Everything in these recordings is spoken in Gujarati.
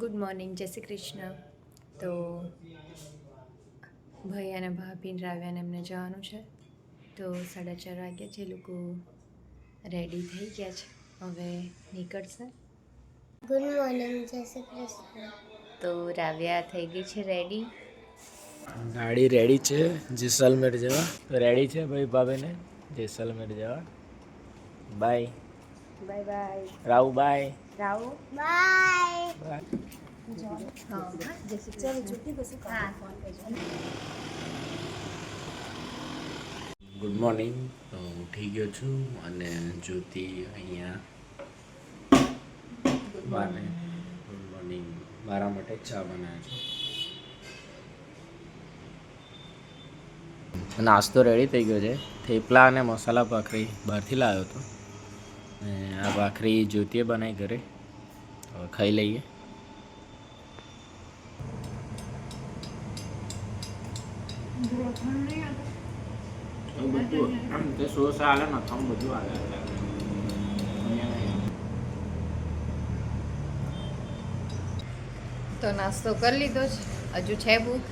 ગુડ મોર્નિંગ, જય શ્રી કૃષ્ણ. તો ભાઈ અને ભાભી રાવ્યાને એમને જવાનું છે, તો 4:30 વાગ્યા છે. એ લોકો રેડી થઈ ગયા છે, હવે નીકળશે. ગુડ મોર્નિંગ, જય શ્રી કૃષ્ણ. તો રાવ્યા થઈ ગઈ છે રેડી. ગાડી રેડી છે જેસલમેર જવા. રેડી છે ભાઈ ભાભીને જેસલમેર જવા. બાય બાય બાય રાહુ. બાય રાહુ. બાય. Good morning. ઉઠી ગયો છું અને જ્યોતિ અહીંયા બાને ગુડ મોર્નિંગ મારા માટે ચા બનાવે છે. નાસ્તો રેડી થઈ ગયો છે. થેપલા અને મસાલા ભાખરી બહારથી લાવ્યો હતો. આ ભાખરી જ્યોતિએ બનાવી ઘરે. હવે ખાઈ લઈએ. સોસ આલે ને થમ બધું આલે. તો નાસ્તો કરી લીધો છે, હજુ છે ભૂખ?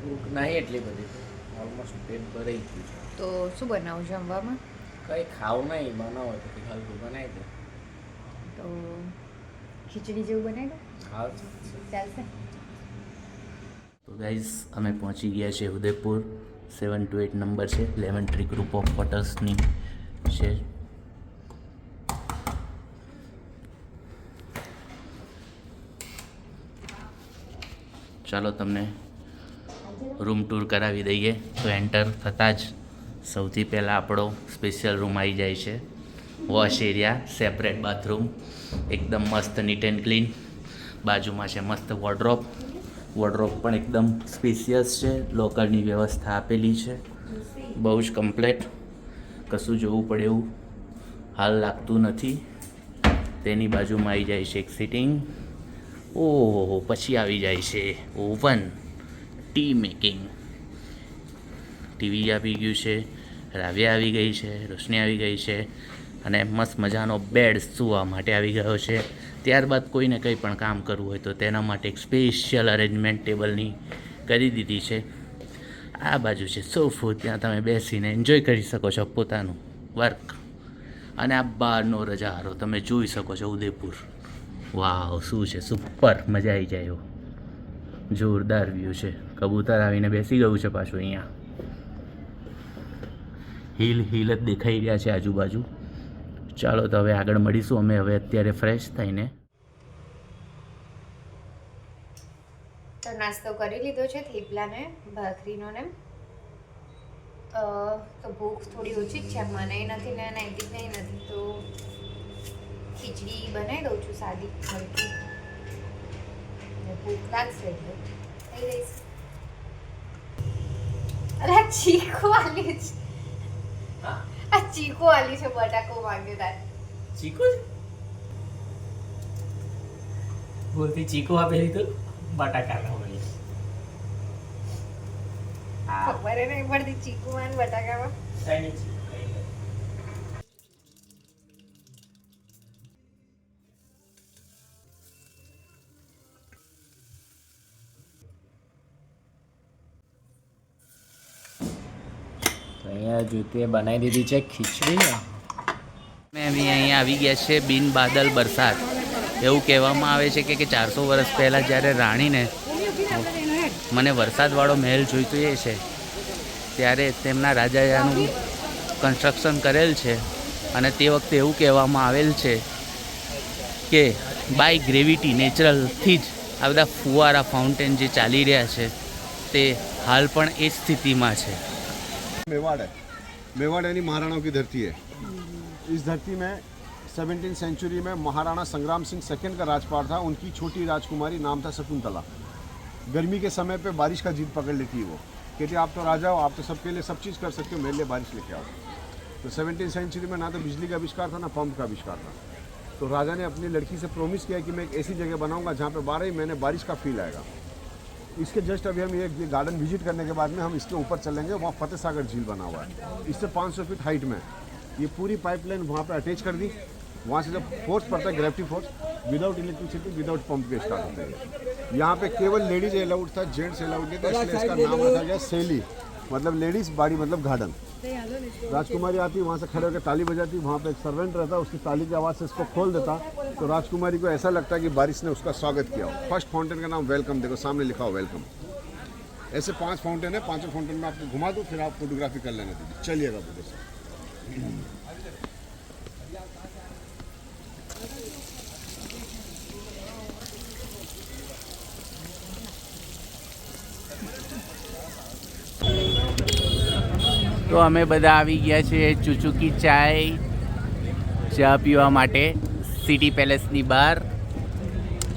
ભૂખ નહીં એટલી બધી, ઓલમોસ્ટ પેટ ભરાઈ ગયું છે. તો શું બનાવું જમવામાં? કંઈ ખાવું નહીં, બનાવો તો કંઈ હલકું બનાવી દે. તો ખીચડી જેવું બનાવી દો. હા ચાલશે. તો ગાઈઝ અમે પહોંચી ગયા છે ઉદયપુર. 728 નંબર છે. લેમન ટ્રી ગ્રુપ ઓફ હોટલ્સની છે. ચાલો તમને રૂમ ટૂર કરાવી દઈએ. તો એન્ટર થતાં જ સૌથી પહેલાં આપણો સ્પેશિયલ રૂમ આવી જાય છે. વોશ એરિયા, સેપરેટ બાથરૂમ, એકદમ મસ્ત નીટ એન્ડ ક્લીન. બાજુમાં છે મસ્ત વોર્ડરોબ પણ એકદમ સ્પેશિયસ છે. લોકરની વ્યવસ્થા આપેલી છે, બહુ જ કમ્પ્લેટ. કશું જોવું પડે એવું હાલ લાગતું નથી. તેની બાજુમાં આવી જાય છે એક સિટિંગ. ઓહો, પછી આવી જાય છે ઓવન, ટી મેકિંગ. ટીવી આવી ગયું છે, રાવ્યા આવી ગઈ છે, રોશની આવી ગઈ છે અને મસ્ત મજાનો બેડ સૂવા માટે આવી ગયો છે. ત્યારબાદ કોઈને કંઈ પણ કામ કરવું હોય તો તેના માટે એક સ્પેશિયલ અરેન્જમેન્ટ ટેબલની કરી દીધી છે. આ બાજુ છે સોફો, ત્યાં તમે બેસીને એન્જોય કરી શકો છો પોતાનું વર્ક. અને આ બહારનો નજારો તમે જોઈ શકો છો ઉદયપુર. વાવ, શું છે, સુપર, મજા આવી જાય એવો જોરદાર વ્યૂ છે. કબૂતર આવીને બેસી ગયું છે પાછું અહીંયા. હિલ જ દેખાઈ રહ્યા છે આજુબાજુ. ચાલો તો હવે આગળ મળીશું અમે હવે અત્યારે ફ્રેશ થઈને. તો નાસ્તો કરી લીધો છે, થેપલા ને ભાખરીનો ને. તો ભૂખ થોડી ઓછી જ છે, મને નથી ને નાઈટી નહીં નથી, તો ખીચડી બનાવી દઉં છું સાદી હલકી. ભૂખ લાગશે એટલે થઈ રહીશ. અરે આ ચીકુ આલી છે, આ ચીકુ આલી છે, બટાકો માંગ્યો તાર. ચીકુ બોલતી ચીકુ આપેલી તો બટાકા લાવવાની. ખબર નહીં પડતી ચીકુ માં બટાકામાં. અહીંયા જ્યોતિએ બનાવી દીધી છે ખીચડી. અમે અહીંયા આવી ગયા છે બિન બાદલ બરસાત. એવું કહેવામાં આવે છે કે 400 વર્ષ પહેલાં જ્યારે રાણીને મને વરસાદવાળો મહેલ જોઈતો એ છે ત્યારે તેમના રાજાનું કન્સ્ટ્રક્શન કરેલ છે. અને તે વખતે એવું કહેવામાં આવેલ છે કે બાય ગ્રેવિટી, નેચરલથી જ આ બધા ફુવારા, ફાઉન્ટેન જે ચાલી રહ્યા છે તે હાલ પણ એ સ્થિતિમાં છે. मेवाड़ है, मेवाड़ यानी महाराणाओं की धरती है. इस धरती में 17वीं सेंचुरी में महाराणा संग्राम सिंह सेकंड का राजपाट था. उनकी छोटी राजकुमारी नाम था शकुंतला. गर्मी के समय पे बारिश का जीत पकड़ लेती है वो. कहती आप तो राजा हो, आप तो सबके लिए सब चीज़ कर सकते हो, मेरे लिए बारिश लेके आओ. तो 17वीं सेंचुरी में ना तो बिजली का आविष्कार था ना पंप का आविष्कार था. तो राजा ने अपनी लड़की से प्रॉमिस किया कि मैं एक ऐसी जगह बनाऊंगा जहाँ पे 12 ही महीने बारिश का फील आएगा. इसके जस्ट अभी हम ये गार्डन विजिट करने के बाद में हम इसके ऊपर चलेंगे. वहाँ फतेह सागर झील बना हुआ है. इससे 500 फीट हाइट में ये पूरी पाइपलाइन वहाँ पे अटैच कर दी वहाँ से जब फोर्स पड़ता है gravity force, without electricity without pump के स्टार्ट होते हैं। यहाँ पे केवल लेडीज अलाउड था, जेंट्स अलाउड नहीं था, इसलिए इसका नाम रखा गया सेली, मतलब लेडीज बाड़ी मतलब गार्डन। राजकुमारी आती, वहाँ से खड़े होकर ताली बजाती, वहाँ पे एक सर्वेंट रहता, उसकी ताली की आवाज़ से इसको खोल देता, तो राजकुमारी को ऐसा लगता है कि बारिश ने उसका स्वागत किया हो। फर्स्ट फाउंटेन का नाम वेलकम, देखो सामने लिखा हो वेलकम। ऐसे 5 फाउंटेन है, 5 फाउंटेन में आपको घुमा दूँ, फिर आप फोटोग्राफी कर लेना दीदी। चलिएगा बोले से। તો અમે બધા આવી ગયા છીએ ચુચુકી ચા પીવા માટે સિટી પેલેસની બહાર.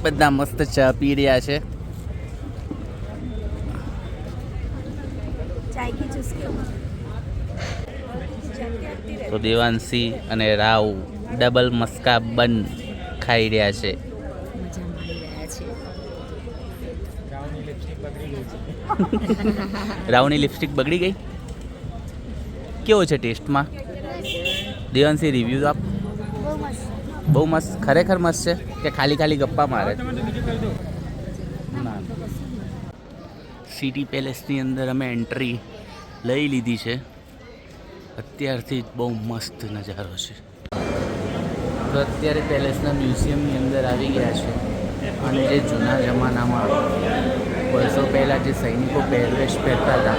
બધા મસ્ત ચા પી રહ્યા છે. તો દેવાંશી અને રાવ ડબલ મસ્કા બન ખાઈ રહ્યા છે. રાવની લિપસ્ટિક બગડી ગઈ. કેવો છે ટેસ્ટમાં? દેવાંશી રિવ્યૂ આપ. બહુ મસ્ત, ખરેખર મસ્ત છે કે ખાલી ખાલી ગપ્પા મારે? ના. સિટી પેલેસની અંદર અમે એન્ટ્રી લઈ લીધી છે. અત્યારથી જ બહુ મસ્ત નજારો છે. તો અત્યારે પેલેસના મ્યુઝિયમની અંદર આવી ગયા છે અને જે જૂના જમાનામાં વર્ષો પહેલાં જે સૈનિકો પહેરવેશ પહેરતા હતા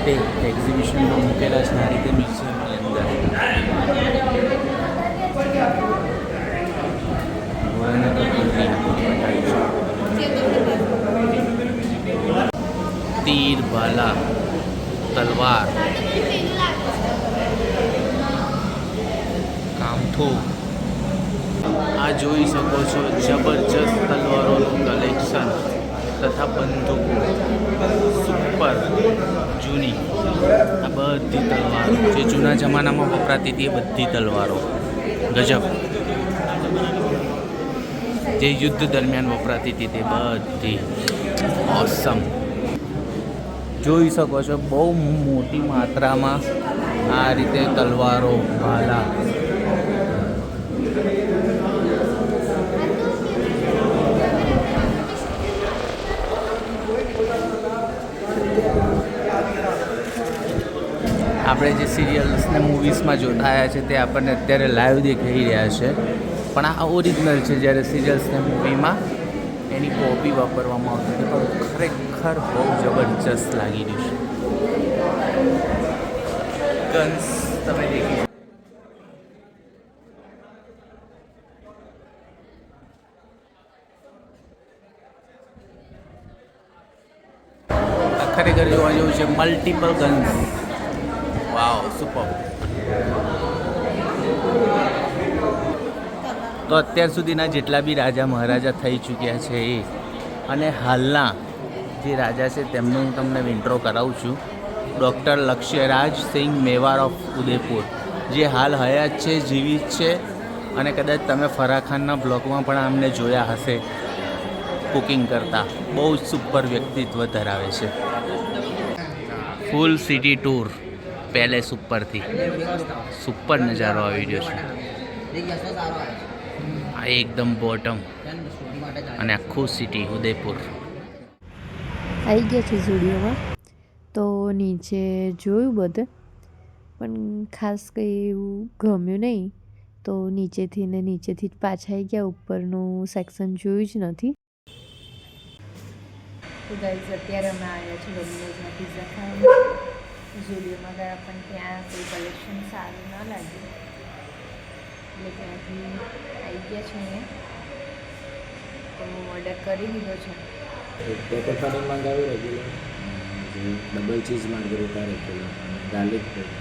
તે એક્ઝિબિશનમાં મૂકેલા છે આ રીતે મ્યુઝિયમની અંદર. તીર, ભાલા, તલવાર, કામઠો. આ જોઈ શકો છો જબરજસ્ત તલવારોનું કલેક્શન તથા બંદૂકો સુપર જૂની. આ બધી તલવારો જે જૂના જમાનામાં વપરાતી હતી એ બધી તલવારો ગજબ. જે યુદ્ધ દરમિયાન વપરાતી હતી તે બધી ઓસમ. જોઈ શકો છો બહુ મોટી માત્રામાં આ રીતે તલવારો, ભાલા. આપણે જે સિરિયલ્સ ને મૂવીઝમાં જોતા આવ્યા છે તે આપણને અત્યારે લાઈવ દેખાઈ રહ્યા છે, પણ આ ઓરિજિનલ છે. જ્યારે સિરિયલ્સ ને મૂવીમાં એની કોપી વાપરવામાં આવતી હતી, પણ ખરેખર બહુ જબરજસ્ત લાગી રહ્યું છે. ગન્સ તમે દેખી ખરેખર જોવા જેવું છે. Multiple guns. Wow, super. તો અત્યાર સુધીના જેટલા બી રાજા મહારાજા થઈ ચૂક્યા છે એ અને હાલના જે રાજા છે તેમનું હું તમને ઇન્ટ્રો કરાવું છું. ડૉક્ટર લક્ષ્યરાજ સિંહ મેવાડ ઓફ ઉદયપુર, જે હાલ હયાત છે, જીવિત છે, અને કદાચ તમે ફરાહ ખાનના બ્લોગમાં પણ આમને જોયા હશે કુકિંગ કરતા. બહુ જ સુપર વ્યક્તિત્વ ધરાવે છે. ફૂલ સિટી ટૂર પેલેસ ઉપરથી સુપર નજારો આવી રહ્યો છે. આ એકદમ બોટમ અને આખું સિટી ઉદયપુર. આવી ગયા છે ઝુડિયોમાં. તો નીચે જોયું બધે, પણ ખાસ કંઈ એવું ગમ્યું નહીં, તો નીચેથી જ પાછા આવી ગયા. ઉપરનું સેક્શન જોયું જ નથી. તો ગાઈઝ અત્યારે અમે આવ્યા છીએ ડોમિનોઝમાં પિઝા ખાવા. ઝુડિયોમાં ગયા પણ ત્યાં કોઈ કલેક્શન સારું ના લાગ્યું, એટલે ત્યાંથી આવી ગયા છે અહીંયા. તો ઓર્ડર કરી દીધો છે. પેપર ફાટન મંગાવ્યું regular, double cheese Margherita regular અને ગાર્લિક બ્રેડ.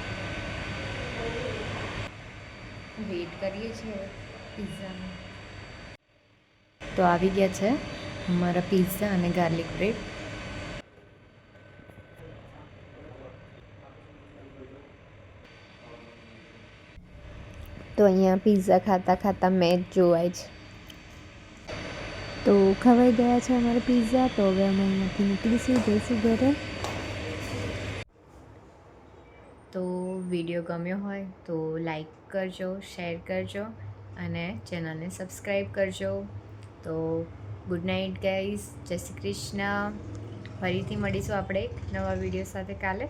વેઇટ કરીએ છીએ પિઝાનો. તો આવી ગયા છે અમારા પિઝા અને ગાર્લિક બ્રેડ. તો અહીંયા પિઝા ખાતા ખાતા મેચ જોવાય છે. તો ખવાઈ ગયા છે અમારા પિઝા. તો હવે અમે અહીંયાથી નીકળીશું, જઈશું ઘરે. તો વિડીયો ગમ્યો હોય તો લાઈક કરજો, શેર કરજો અને ચેનલને સબસ્ક્રાઈબ કરજો. તો ગુડ નાઇટ ગાઈઝ, જય શ્રી કૃષ્ણ. ફરીથી મળીશું આપણે એક નવા વિડીયો સાથે કાલે.